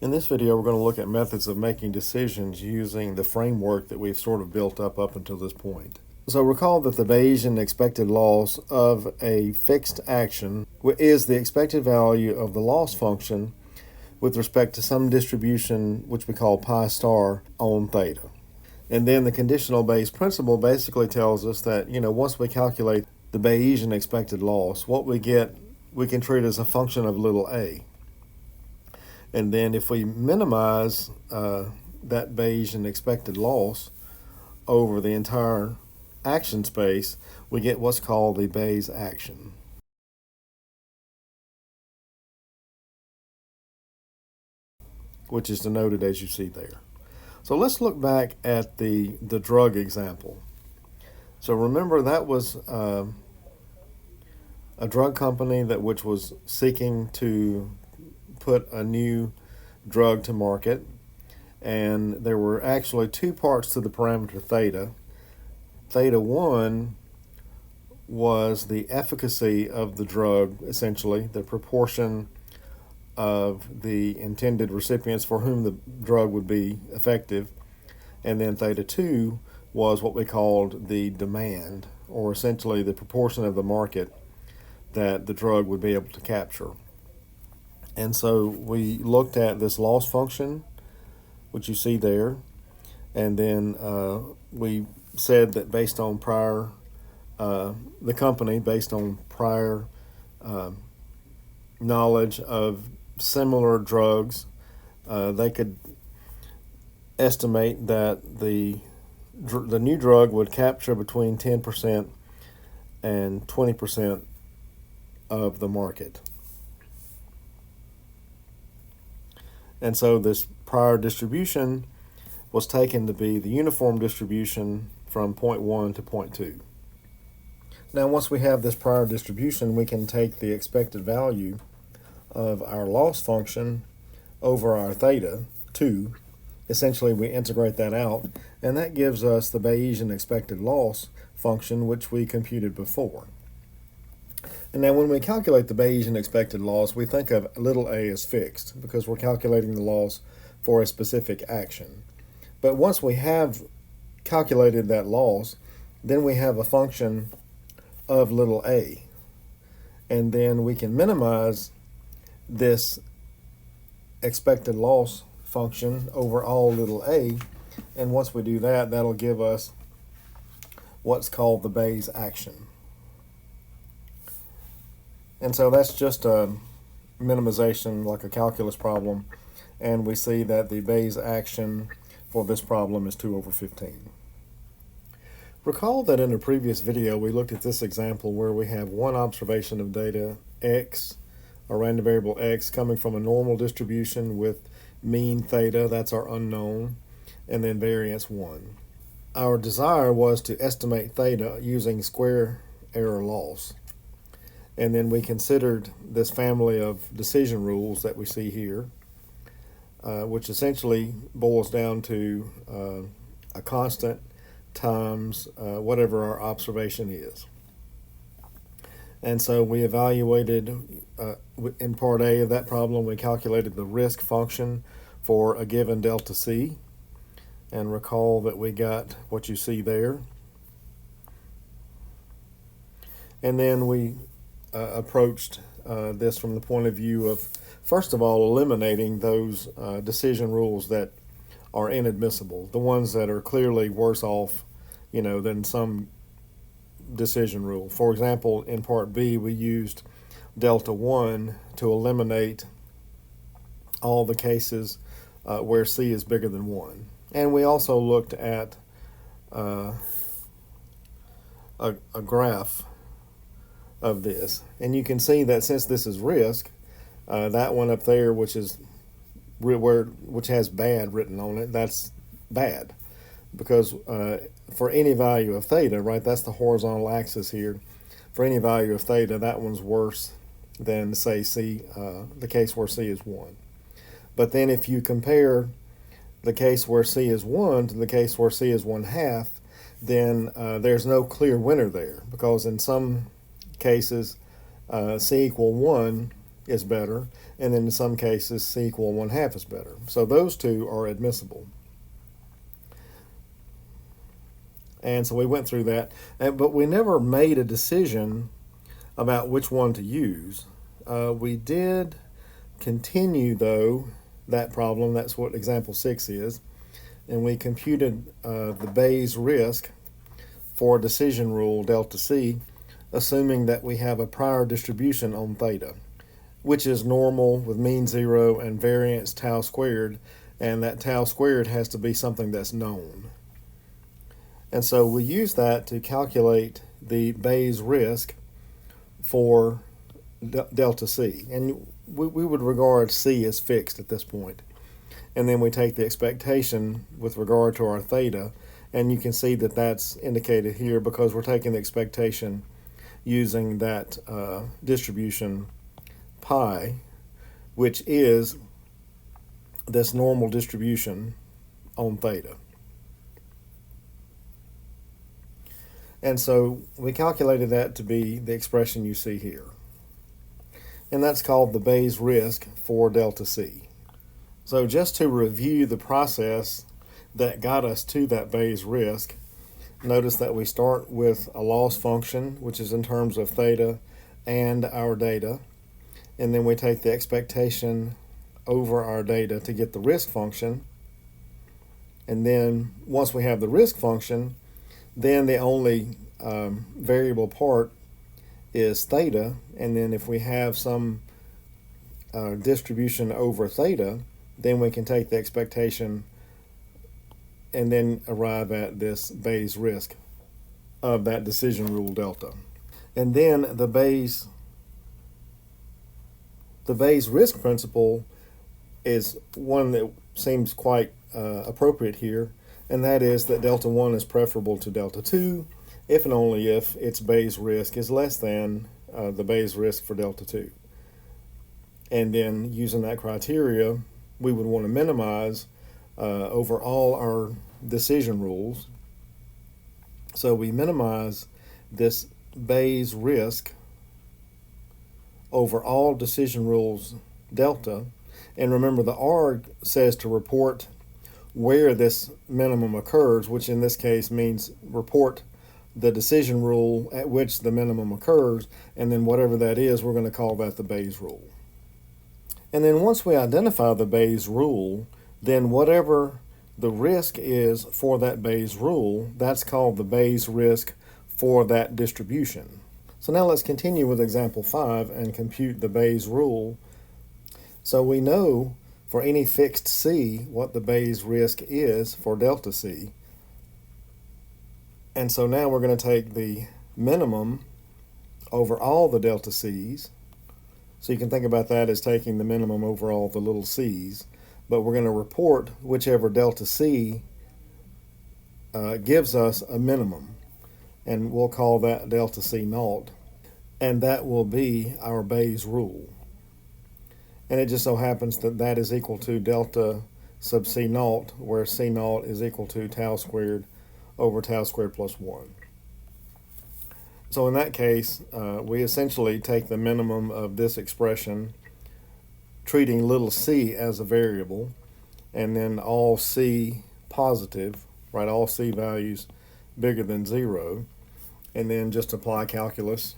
In this video, we're going to look at methods of making decisions using the framework that we've sort of built up until this point. So recall that the Bayesian expected loss of a fixed action is the expected value of the loss function with respect to some distribution which we call pi star on theta. And then the conditional Bayes principle basically tells us that, once we calculate the Bayesian expected loss, what we get we can treat as a function of little a. And then if we minimize that Bayesian expected loss over the entire action space, we get what's called the Bayes action. Which is denoted as you see there. So let's look back at the drug example. So remember that was a drug company which was seeking to put a new drug to market, and there were actually two parts to the parameter theta. Theta 1 was the efficacy of the drug, essentially the proportion of the intended recipients for whom the drug would be effective, and then theta 2 was what we called the demand, or essentially the proportion of the market that the drug would be able to capture. And so we looked at this loss function, which you see there, and then we said that based on prior, the company, based on prior knowledge of similar drugs, they could estimate that the new drug would capture between 10% and 20% of the market. And so this prior distribution was taken to be the uniform distribution from point 1 to point 2. Now, once we have this prior distribution, we can take the expected value of our loss function over our theta 2. Essentially, we integrate that out, and that gives us the Bayesian expected loss function, which we computed before. And now when we calculate the Bayesian expected loss, we think of little a as fixed because we're calculating the loss for a specific action. But once we have calculated that loss, then we have a function of little a. And then we can minimize this expected loss function over all little a. And once we do that, that'll give us what's called the Bayes action. And so that's just a minimization, like a calculus problem, and we see that the Bayes action for this problem is 2 over 15. Recall that in a previous video we looked at this example where we have one observation of data x, a random variable x, coming from a normal distribution with mean theta, that's our unknown, and then variance 1. Our desire was to estimate theta using square error loss. And then we considered this family of decision rules that we see here, which essentially boils down to a constant times whatever our observation is. And so we evaluated, in part A of that problem, we calculated the risk function for a given delta C. And recall that we got what you see there. And then we approached this from the point of view of, first of all, eliminating those decision rules that are inadmissible, the ones that are clearly worse off, than some decision rule. For example, in part B, we used delta 1 to eliminate all the cases where C is bigger than 1. And we also looked at a graph of this, and you can see that since this is risk, that one up there, which has bad written on it, that's bad, because for any value of theta, right, that's the horizontal axis here. For any value of theta, that one's worse than, say, C, the case where C is 1. But then if you compare the case where C is 1 to the case where C is 1/2, then there's no clear winner there, because in some cases C equal 1 is better, and then in some cases C equal 1/2 is better. So those two are admissible. And so we went through that, but we never made a decision about which one to use. We did continue, though, that problem. That's what example 6 is. And we computed the Bayes risk for decision rule delta C, assuming that we have a prior distribution on theta, which is normal with mean zero and variance tau squared, and that tau squared has to be something that's known. And so we use that to calculate the Bayes risk for delta C. And we would regard C as fixed at this point. And then we take the expectation with regard to our theta, and you can see that that's indicated here because we're taking the expectation using that distribution pi, which is this normal distribution on theta. And so we calculated that to be the expression you see here. And that's called the Bayes risk for delta C. So just to review the process that got us to that Bayes risk, notice that we start with a loss function, which is in terms of theta and our data. And then we take the expectation over our data to get the risk function. And then once we have the risk function, then the only variable part is theta, and then if we have some distribution over theta, then we can take the expectation and then arrive at this Bayes risk of that decision rule delta. And then the Bayes risk principle is one that seems quite appropriate here, and that is that delta 1 is preferable to delta 2 if and only if its Bayes risk is less than the Bayes risk for delta 2. And then using that criteria, we would want to minimize over all our decision rules. So we minimize this Bayes risk over all decision rules delta. And remember, the arg says to report where this minimum occurs, which in this case means report the decision rule at which the minimum occurs, and then whatever that is, we're going to call that the Bayes rule. And then once we identify the Bayes rule, then whatever the risk is for that Bayes rule, that's called the Bayes risk for that distribution. So now let's continue with example 5 and compute the Bayes rule. So we know for any fixed C what the Bayes risk is for delta C. And so now we're going to take the minimum over all the delta C's. So you can think about that as taking the minimum over all the little c's. But we're going to report whichever delta C gives us a minimum. And we'll call that delta C naught. And that will be our Bayes rule. And it just so happens that that is equal to delta sub C naught, where C naught is equal to tau squared over tau squared plus 1. So in that case, we essentially take the minimum of this expression, treating little c as a variable, and then all c positive, right, all c values bigger than 0, and then just apply calculus.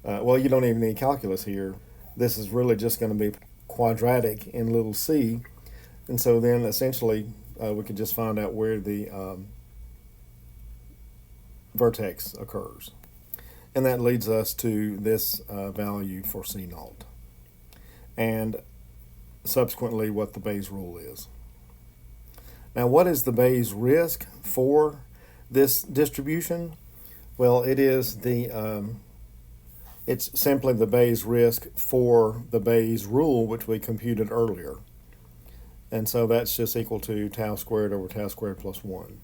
Well, you don't even need calculus here. This is really just going to be quadratic in little c, and so then essentially we could just find out where the vertex occurs. And that leads us to this value for C naught, and subsequently what the Bayes rule is. Now, what is the Bayes risk for this distribution? Well, it is it's simply the Bayes risk for the Bayes rule, which we computed earlier. And so that's just equal to tau squared over tau squared plus 1,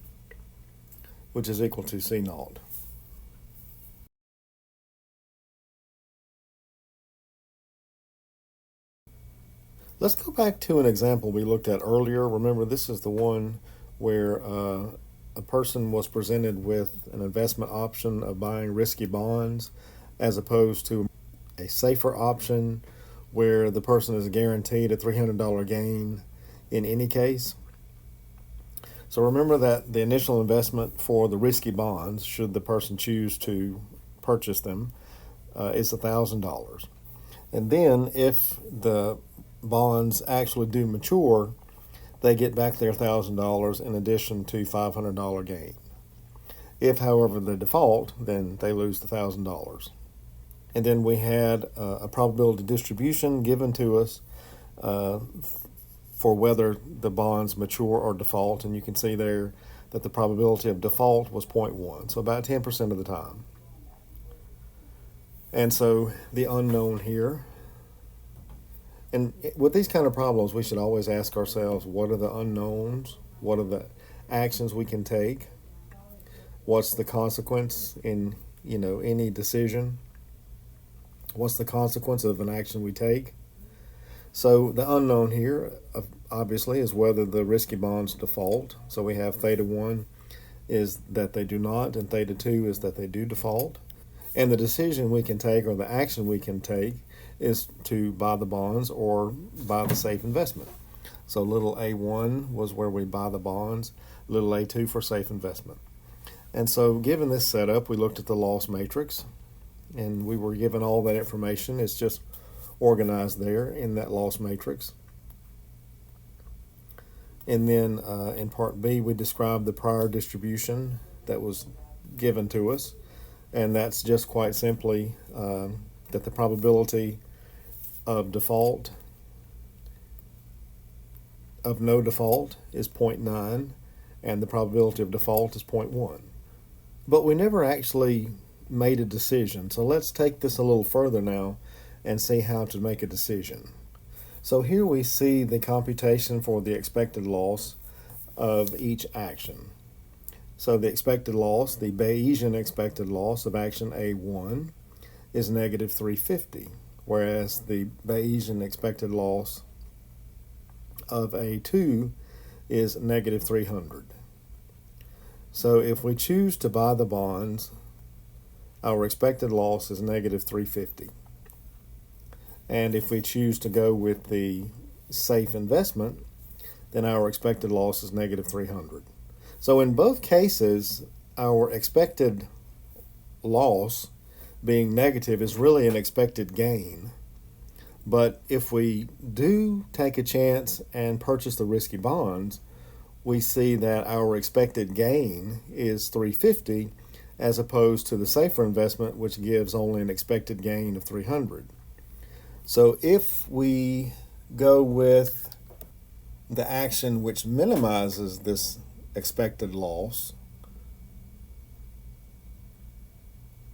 which is equal to C naught. Let's go back to an example we looked at earlier. Remember, this is the one where a person was presented with an investment option of buying risky bonds as opposed to a safer option where the person is guaranteed a $300 gain in any case. So remember that the initial investment for the risky bonds, should the person choose to purchase them, is $1,000. And then if the bonds actually do mature, they get back their $1,000 in addition to $500 gain. If, however, they default, then they lose the $1,000. And then we had a probability distribution given to us for whether the bonds mature or default, and you can see there that the probability of default was 0.1, so about 10% of the time. And so the unknown here, and with these kind of problems, we should always ask ourselves, what are the unknowns? What are the actions we can take? What's the consequence in, any decision? What's the consequence of an action we take? So the unknown here, obviously, is whether the risky bonds default. So we have theta 1 is that they do not, and theta 2 is that they do default. And the decision we can take, or the action we can take, is to buy the bonds or buy the safe investment. So little a1 was where we buy the bonds, little a2 for safe investment. And so given this setup, we looked at the loss matrix, and we were given all that information. It's just organized there in that loss matrix. And then in part B, we described the prior distribution that was given to us, and that's just quite simply that the probability of default, of no default, is 0.9, and the probability of default is 0.1. But we never actually made a decision, so let's take this a little further now and see how to make a decision. So here we see the computation for the expected loss of each action. So the expected loss, the Bayesian expected loss of action A1 is negative 350, whereas the Bayesian expected loss of A2 is negative 300. So if we choose to buy the bonds, our expected loss is negative 350. And if we choose to go with the safe investment, then our expected loss is negative 300. So in both cases, our expected loss being negative is really an expected gain. But if we do take a chance and purchase the risky bonds, we see that our expected gain is 350 as opposed to the safer investment, which gives only an expected gain of 300. So if we go with the action which minimizes this expected loss,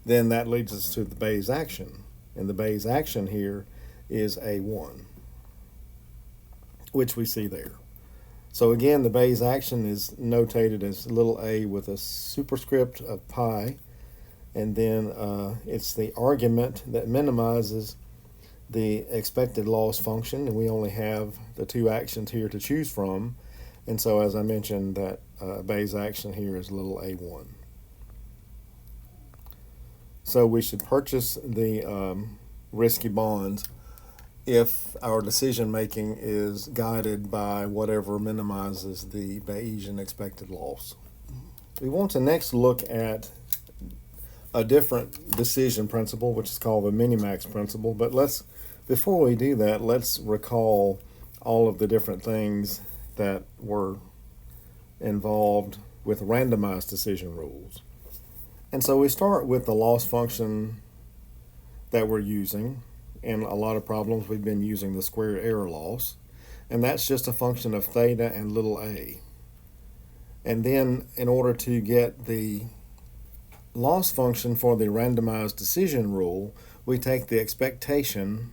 then that leads us to the Bayes action. And the Bayes action here is A1, which we see there. So again, the Bayes action is notated as little a with a superscript of pi, and then it's the argument that minimizes the expected loss function, and we only have the two actions here to choose from. And so, as I mentioned, that Bayes action here is little a1. So we should purchase the risky bonds if our decision making is guided by whatever minimizes the Bayesian expected loss. We want to next look at a different decision principle, which is called the Minimax principle. But before we do that, let's recall all of the different things that were involved with randomized decision rules. And so we start with the loss function that we're using. In a lot of problems, we've been using the squared error loss, and that's just a function of theta and little a. And then in order to get the loss function for the randomized decision rule, we take the expectation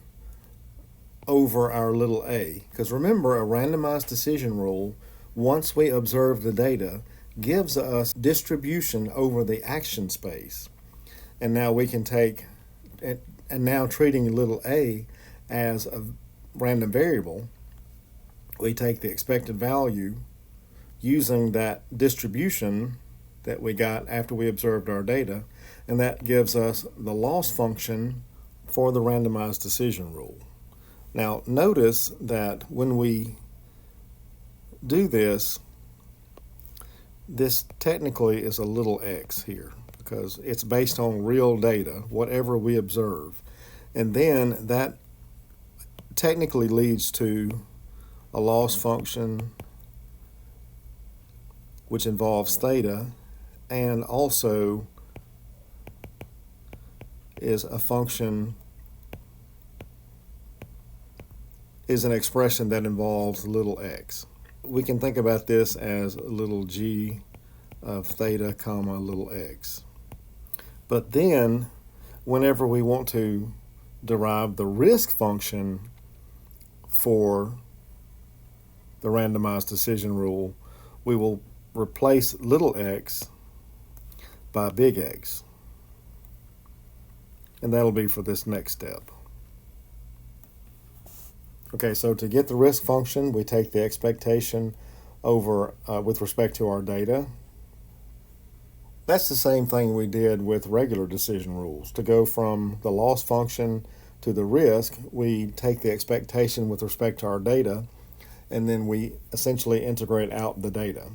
over our little a. Because remember, a randomized decision rule, once we observe the data, gives us distribution over the action space. And now we can take, and now treating little a as a random variable, we take the expected value using that distribution that we got after we observed our data, and that gives us the loss function for the randomized decision rule. Now notice that when we do this, this technically is a little x here because it's based on real data, whatever we observe. And then that technically leads to a loss function which involves theta, and also is a function, is an expression that involves little x. We can think about this as little g of theta comma little x. But then whenever we want to derive the risk function for the randomized decision rule, we will replace little x by big X. And that'll be for this next step. Okay, so to get the risk function, we take the expectation over with respect to our data. That's the same thing we did with regular decision rules. To go from the loss function to the risk, we take the expectation with respect to our data, and then we essentially integrate out the data.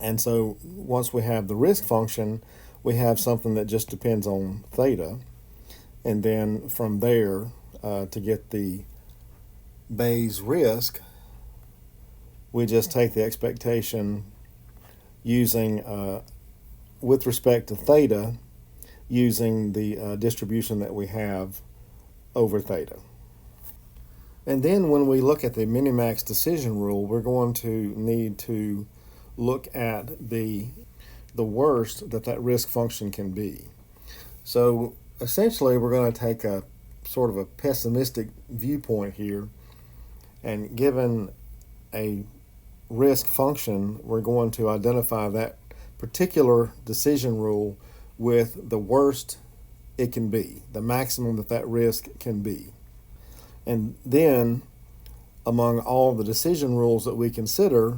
And so once we have the risk function, we have something that just depends on theta. And then from there, to get the Bayes risk, we just take the expectation using, with respect to theta, using the distribution that we have over theta. And then when we look at the Minimax decision rule, we're going to need to look at the worst that risk function can be. So essentially, we're going to take a sort of a pessimistic viewpoint here, and given a risk function, we're going to identify that particular decision rule with the worst it can be, the maximum that risk can be. And then among all the decision rules that we consider,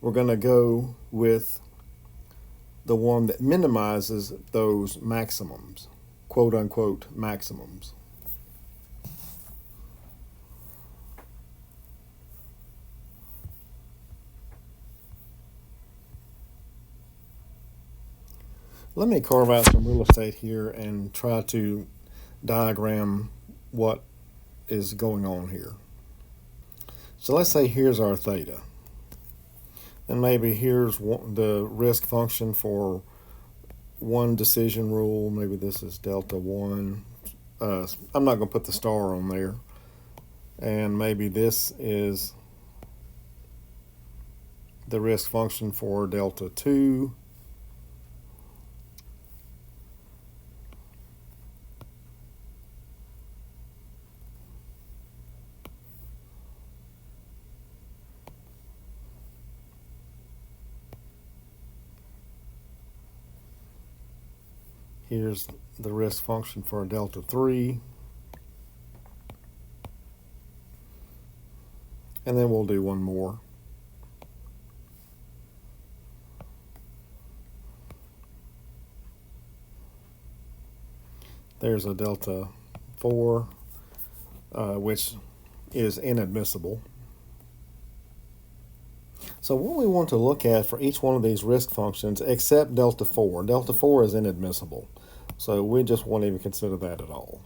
we're going to go with the one that minimizes those maximums, quote unquote maximums. Let me carve out some real estate here and try to diagram what is going on here. So let's say here's our theta. And maybe here's the risk function for one decision rule. Maybe this is delta 1. I'm not going to put the star on there. And maybe this is the risk function for delta 2. Here's the risk function for delta 3. And then we'll do one more. There's a delta 4, which is inadmissible. So what we want to look at for each one of these risk functions, except delta 4. Delta 4 is inadmissible. So we just won't even consider that at all.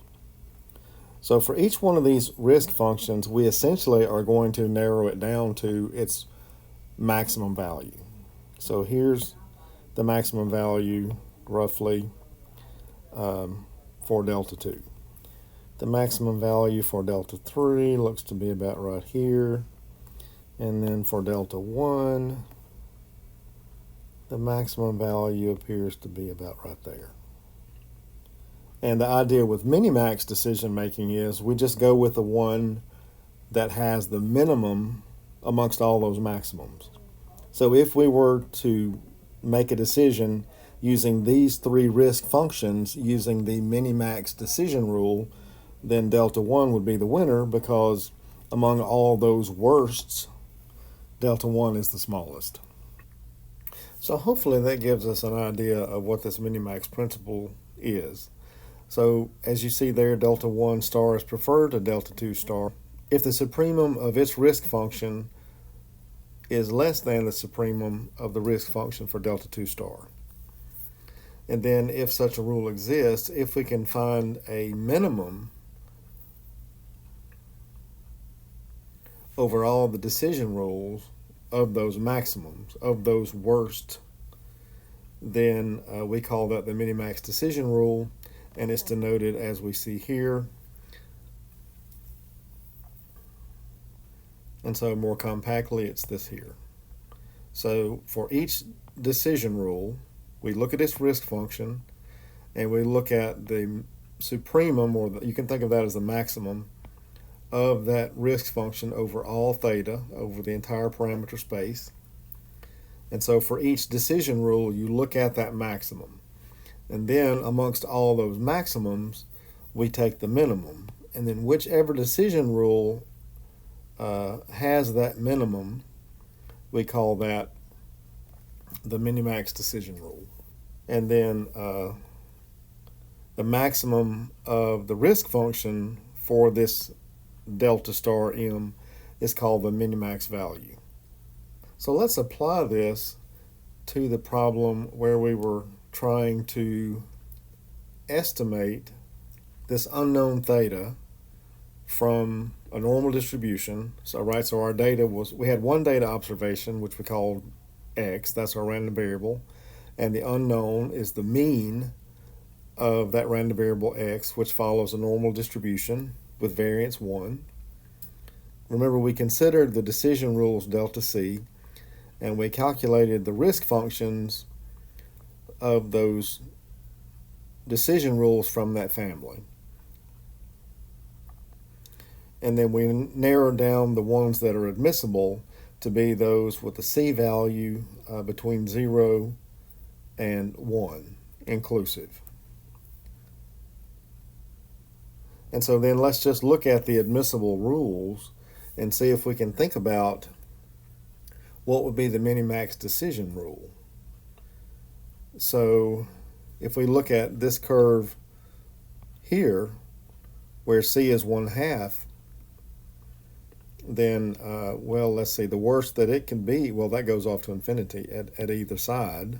So for each one of these risk functions, we essentially are going to narrow it down to its maximum value. So here's the maximum value, roughly, for delta 2. The maximum value for delta 3 looks to be about right here. And then for delta 1, the maximum value appears to be about right there. And the idea with Minimax decision making is we just go with the one that has the minimum amongst all those maximums. So if we were to make a decision using these three risk functions using the Minimax decision rule, then delta 1 would be the winner because among all those worsts, delta 1 is the smallest. So hopefully that gives us an idea of what this Minimax principle is. So as you see there, delta 1 star is preferred to delta 2 star. if the supremum of its risk function is less than the supremum of the risk function for delta 2 star. And then if such a rule exists, if we can find a minimum over all the decision rules of those maximums, of those worst, then we call that the minimax decision rule, and it's denoted as we see here. And so more compactly, it's this here. So for each decision rule, we look at its risk function, and we look at the supremum, or you can think of that as the maximum, of that risk function over all theta, over the entire parameter space. And so for each decision rule, you look at that maximum. And then amongst all those maximums, we take the minimum. And then whichever decision rule has that minimum, we call that the minimax decision rule. And then the maximum of the risk function for this delta star m is called the minimax value. So let's apply this to the problem where we were trying to estimate this unknown theta from a normal distribution. So our data was, we had one data observation, which we called x, that's our random variable, and the unknown is the mean of that random variable x, which follows a normal distribution with variance 1. Remember, we considered the decision rules delta c, and we calculated the risk functions of those decision rules from that family. And then we narrowed down the ones that are admissible to be those with the c value between 0 and 1 inclusive. And so then let's just look at the admissible rules and see if we can think about what would be the minimax decision rule. So if we look at this curve here, where c is 1/2, then, well, let's see, the worst that it can be, well, that goes off to infinity at either side.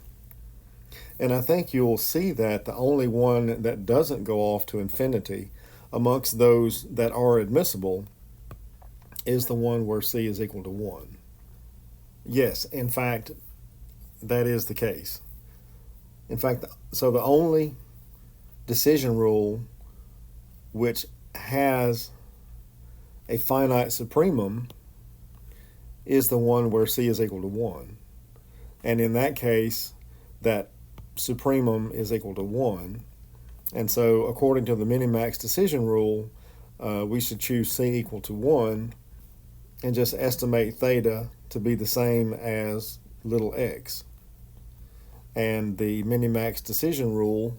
And I think you'll see that the only one that doesn't go off to infinity amongst those that are admissible is the one where c is equal to 1. Yes, in fact, that is the case. In fact, so the only decision rule which has a finite supremum is the one where c is equal to 1. And in that case, that supremum is equal to 1. And so according to the minimax decision rule, we should choose c equal to 1 and just estimate theta to be the same as little x. And the minimax decision rule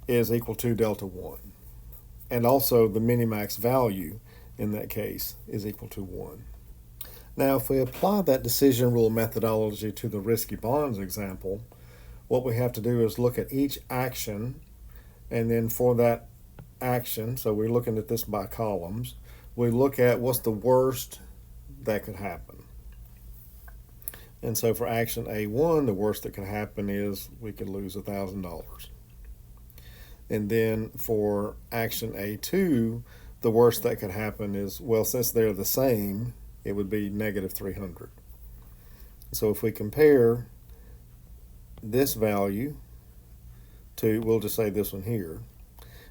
is equal to delta 1. And also the minimax value in that case is equal to 1. Now, if we apply that decision rule methodology to the risky bonds example, what we have to do is look at each action, and then for that action, so we're looking at this by columns, we look at what's the worst that could happen. And so for action A1, the worst that could happen is we could lose $1,000. And then for action A2, the worst that could happen is, well, since they're the same, it would be negative 300. So if we compare this value to, we'll just say this one here,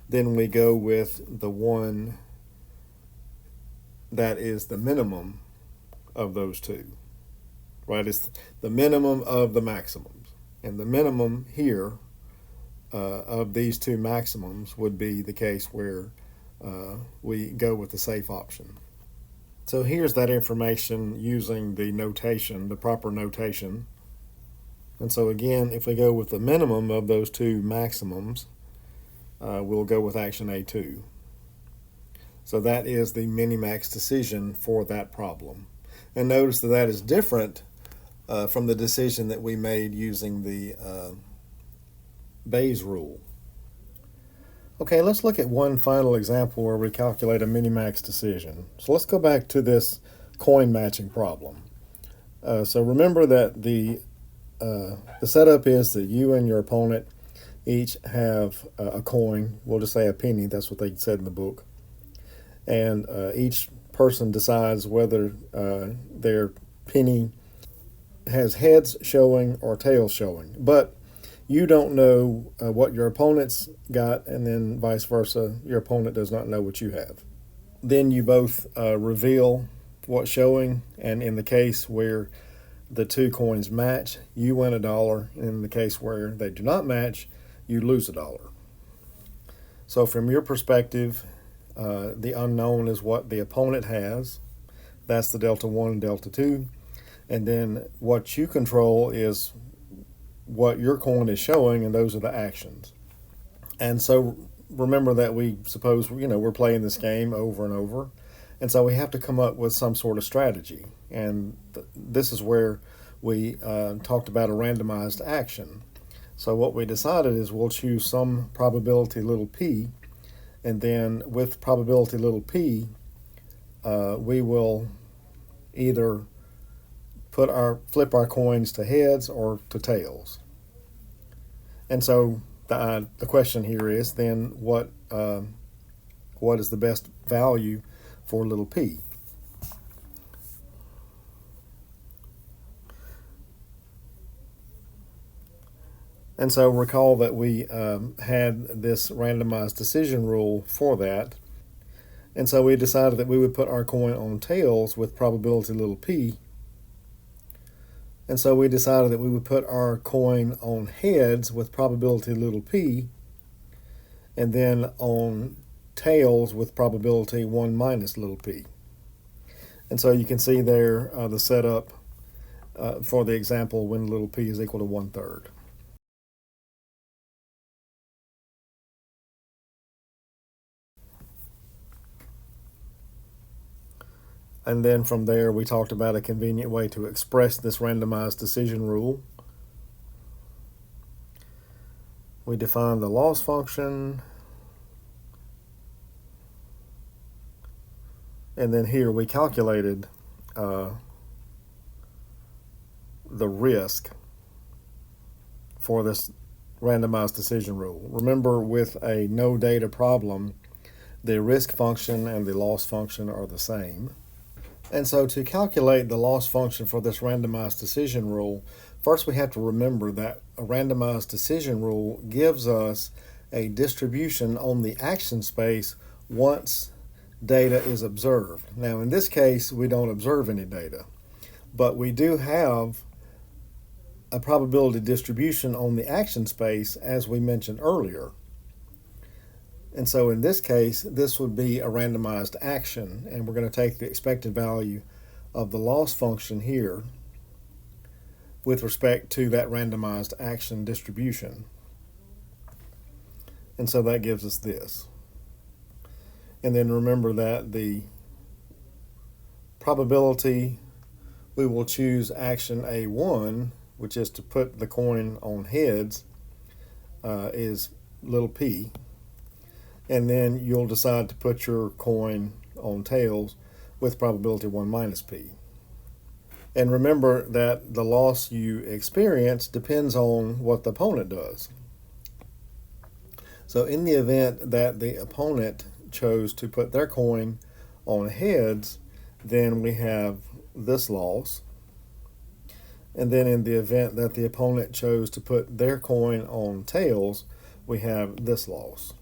then we go with the one that is the minimum of those two, right? It's the minimum of the maximums. And the minimum here of these two maximums would be the case where we go with the safe option. So here's that information using the notation, the proper notation. And so again, if we go with the minimum of those two maximums, we'll go with action A2. So that is the minimax decision for that problem. And notice that that is different from the decision that we made using the Bayes rule. Okay, let's look at one final example where we calculate a minimax decision. So let's go back to this coin matching problem. So remember that the setup is that you and your opponent each have a coin. We'll just say a penny. That's what they said in the book. And each person decides whether their penny has heads showing or tails showing. But you don't know what your opponent's got, and then vice versa. Your opponent does not know what you have. Then you both reveal what's showing, and in the case where the two coins match, you win $1. In the case where they do not match, you lose $1. So from your perspective, the unknown is what the opponent has. That's the delta 1 and delta 2. And then what you control is what your coin is showing, and those are the actions. And so remember that we suppose, we're playing this game over and over. And so we have to come up with some sort of strategy. And this is where we talked about a randomized action. So what we decided is we'll choose some probability little p, and then with probability little p, we will either flip our coins to heads or to tails. And so the question here is then what is the best value for little p? And so recall that we had this randomized decision rule for that. And so we decided that we would put our coin on tails with probability little p. And so we decided that we would put our coin on heads with probability little p, and then on tails with probability 1 minus little p. And so you can see there the setup for the example when little p is equal to 1/3. And then from there, we talked about a convenient way to express this randomized decision rule. We defined the loss function. And then here we calculated the risk for this randomized decision rule. Remember, with a no data problem, the risk function and the loss function are the same. And so to calculate the loss function for this randomized decision rule, first we have to remember that a randomized decision rule gives us a distribution on the action space once data is observed. Now in this case, we don't observe any data, but we do have a probability distribution on the action space as we mentioned earlier. And so in this case, this would be a randomized action, and we're going to take the expected value of the loss function here with respect to that randomized action distribution. And so that gives us this. And then remember that the probability, we will choose action A1, which is to put the coin on heads, is little p. And then you'll decide to put your coin on tails with probability 1 minus p. And remember that the loss you experience depends on what the opponent does. So in the event that the opponent chose to put their coin on heads, then we have this loss. And then in the event that the opponent chose to put their coin on tails, we have this loss.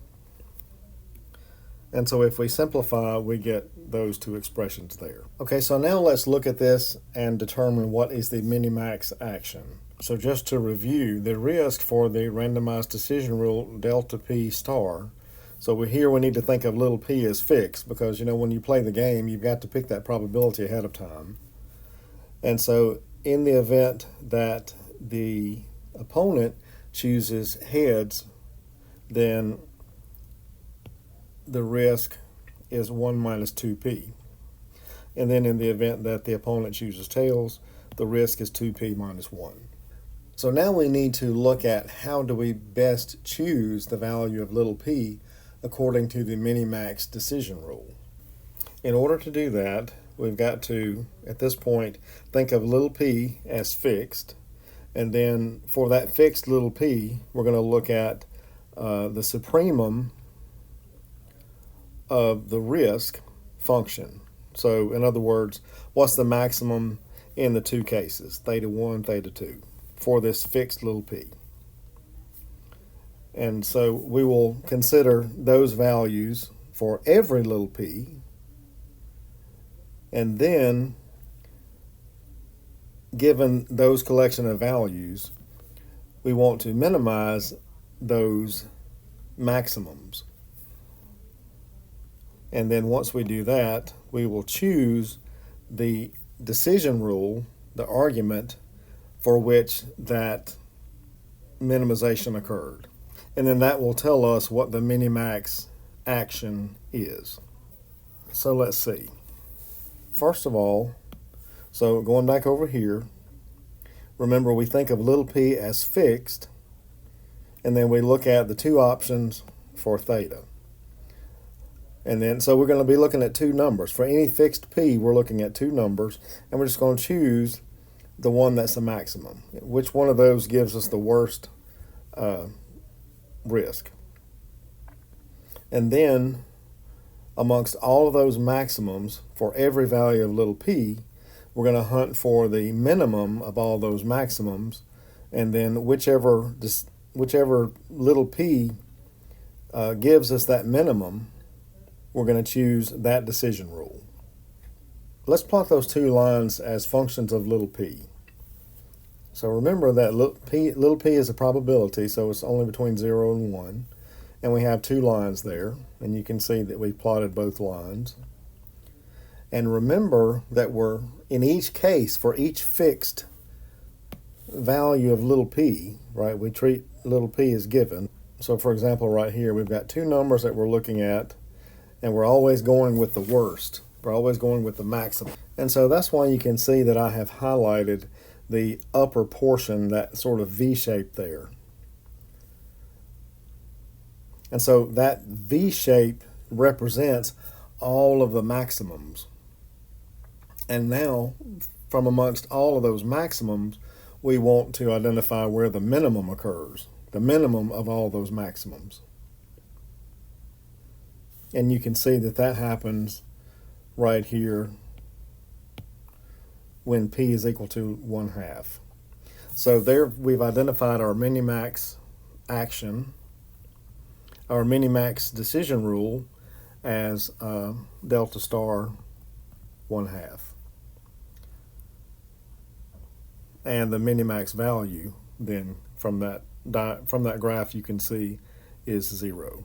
And so if we simplify, we get those two expressions there. Okay, so now let's look at this and determine what is the minimax action. So just to review, the risk for the randomized decision rule, delta p star. So here we need to think of little p as fixed because, when you play the game, you've got to pick that probability ahead of time. And so in the event that the opponent chooses heads, then the risk is 1 minus 2p. And then in the event that the opponent chooses tails, the risk is 2p minus 1. So now we need to look at how do we best choose the value of little p according to the Minimax decision rule. In order to do that, we've got to, at this point, think of little p as fixed. And then for that fixed little p, we're going to look at the supremum of the risk function. So in other words, what's the maximum in the two cases, theta 1, theta 2, for this fixed little p. And so we will consider those values for every little p, and then given those collection of values, we want to minimize those maximums. And then once we do that, we will choose the decision rule, the argument for which that minimization occurred. And then that will tell us what the minimax action is. So let's see. First of all, so going back over here, remember we think of little p as fixed, and then we look at the two options for theta. And then, so we're going to be looking at two numbers. For any fixed p, we're looking at two numbers, and we're just going to choose the one that's the maximum. Which one of those gives us the worst risk? And then, amongst all of those maximums, for every value of little p, we're going to hunt for the minimum of all those maximums, and then whichever little p gives us that minimum, we're going to choose that decision rule. Let's plot those two lines as functions of little p. So remember that little p is a probability, so it's only between 0 and 1. And we have two lines there, and you can see that we plotted both lines. And remember that we're, in each case, for each fixed value of little p, right, we treat little p as given. So for example, right here, we've got two numbers that we're looking at, and we're always going with the worst. We're always going with the maximum. And so that's why you can see that I have highlighted the upper portion, that sort of V shape there. And so that V shape represents all of the maximums. And now, from amongst all of those maximums, we want to identify where the minimum occurs, the minimum of all those maximums. And you can see that that happens right here when p is equal to 1/2. So there we've identified our minimax action, our minimax decision rule as delta star 1/2. And the minimax value then from that graph you can see is 0.